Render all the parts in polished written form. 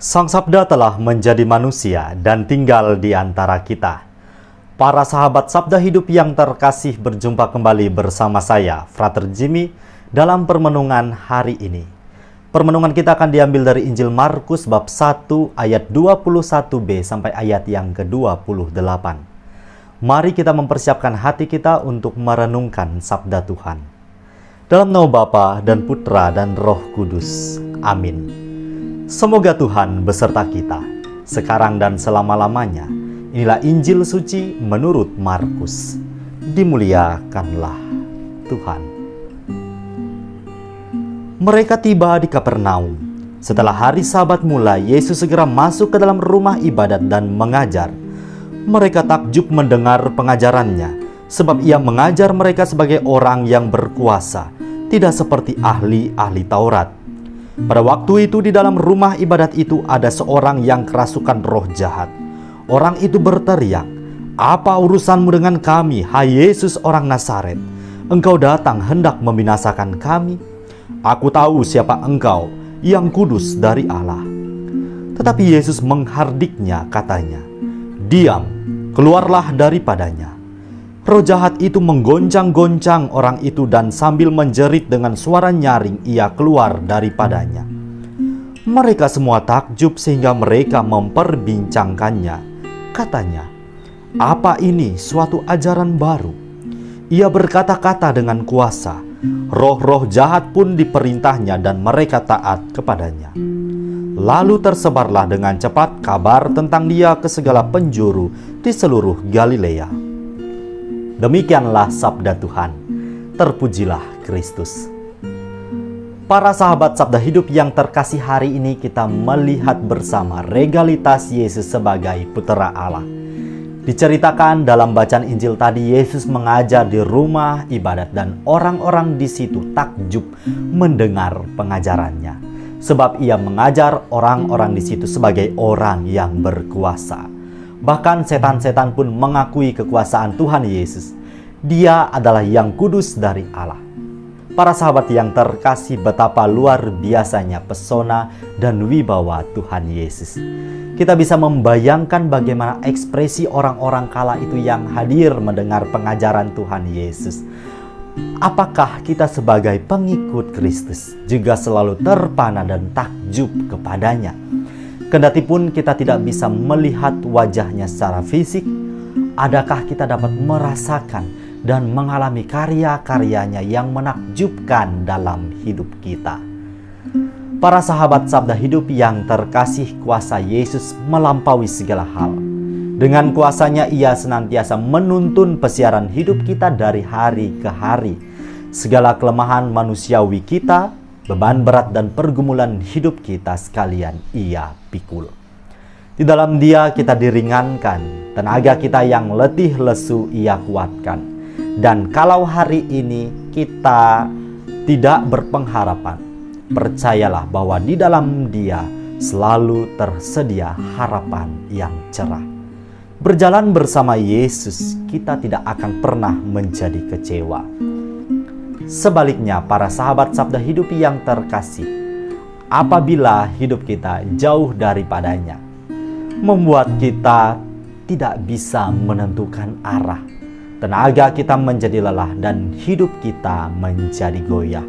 Sang Sabda telah menjadi manusia dan tinggal di antara kita. Para sahabat Sabda Hidup yang terkasih, berjumpa kembali bersama saya, Frater Jimmy, dalam permenungan hari ini. Permenungan kita akan diambil dari Injil Markus bab 1 ayat 21b sampai ayat yang ke-28. Mari kita mempersiapkan hati kita untuk merenungkan Sabda Tuhan. Dalam nama Bapa dan Putra dan Roh Kudus. Amin. Semoga Tuhan beserta kita, sekarang dan selama-lamanya. Inilah Injil suci menurut Markus. Dimuliakanlah Tuhan. Mereka tiba di Kapernaum. Setelah hari Sabat mulai, Yesus segera masuk ke dalam rumah ibadat dan mengajar. Mereka takjub mendengar pengajarannya, sebab ia mengajar mereka sebagai orang yang berkuasa, tidak seperti ahli-ahli Taurat. Pada waktu itu di dalam rumah ibadat itu ada seorang yang kerasukan roh jahat. Orang itu berteriak, "Apa urusanmu dengan kami, hai Yesus orang Nazaret? Engkau datang hendak membinasakan kami? Aku tahu siapa engkau, yang kudus dari Allah." Tetapi Yesus menghardiknya, katanya, "Diam, keluarlah daripadanya." Roh jahat itu menggoncang-goncang orang itu dan sambil menjerit dengan suara nyaring ia keluar daripadanya. Mereka semua takjub sehingga mereka memperbincangkannya. Katanya, "Apa ini suatu ajaran baru? Ia berkata-kata dengan kuasa. Roh-roh jahat pun diperintahnya dan mereka taat kepadanya." Lalu tersebarlah dengan cepat kabar tentang dia ke segala penjuru di seluruh Galilea. Demikianlah sabda Tuhan. Terpujilah Kristus. Para sahabat Sabda Hidup yang terkasih, hari ini kita melihat bersama regalitas Yesus sebagai Putera Allah. Diceritakan dalam bacaan Injil tadi, Yesus mengajar di rumah ibadat dan orang-orang di situ takjub mendengar pengajarannya. Sebab ia mengajar orang-orang di situ sebagai orang yang berkuasa. Bahkan setan-setan pun mengakui kekuasaan Tuhan Yesus. Dia adalah yang kudus dari Allah. Para sahabat yang terkasih, betapa luar biasanya pesona dan wibawa Tuhan Yesus. Kita bisa membayangkan bagaimana ekspresi orang-orang kala itu yang hadir mendengar pengajaran Tuhan Yesus. Apakah kita sebagai pengikut Kristus juga selalu terpana dan takjub kepadanya? Kendati pun kita tidak bisa melihat wajahnya secara fisik, adakah kita dapat merasakan dan mengalami karya-karyanya yang menakjubkan dalam hidup kita? Para sahabat Sabda Hidup yang terkasih, kuasa Yesus melampaui segala hal. Dengan kuasanya ia senantiasa menuntun pesiaran hidup kita dari hari ke hari. Segala kelemahan manusiawi kita, beban berat dan pergumulan hidup kita sekalian ia pikul. Di dalam Dia kita diringankan, tenaga kita yang letih lesu ia kuatkan. Dan kalau hari ini kita tidak berpengharapan, percayalah bahwa di dalam Dia selalu tersedia harapan yang cerah. Berjalan bersama Yesus, kita tidak akan pernah menjadi kecewa. Sebaliknya, para sahabat Sabda Hidup yang terkasih, apabila hidup kita jauh daripadanya, membuat kita tidak bisa menentukan arah, tenaga kita menjadi lelah dan hidup kita menjadi goyah.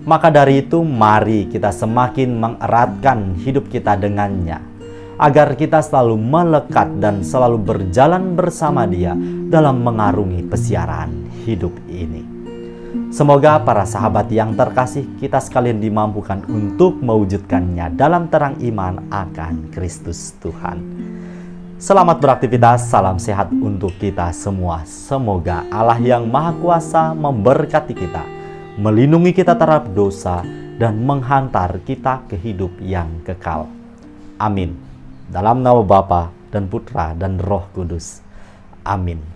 Maka dari itu, mari kita semakin mengeratkan hidup kita dengannya, agar kita selalu melekat dan selalu berjalan bersama Dia dalam mengarungi pesiaran hidup ini. Semoga para sahabat yang terkasih, kita sekalian dimampukan untuk mewujudkannya dalam terang iman akan Kristus Tuhan. Selamat beraktivitas, salam sehat untuk kita semua. Semoga Allah yang Maha Kuasa memberkati kita, melindungi kita terhadap dosa, dan menghantar kita ke hidup yang kekal. Amin. Dalam nama Bapa dan Putra dan Roh Kudus. Amin.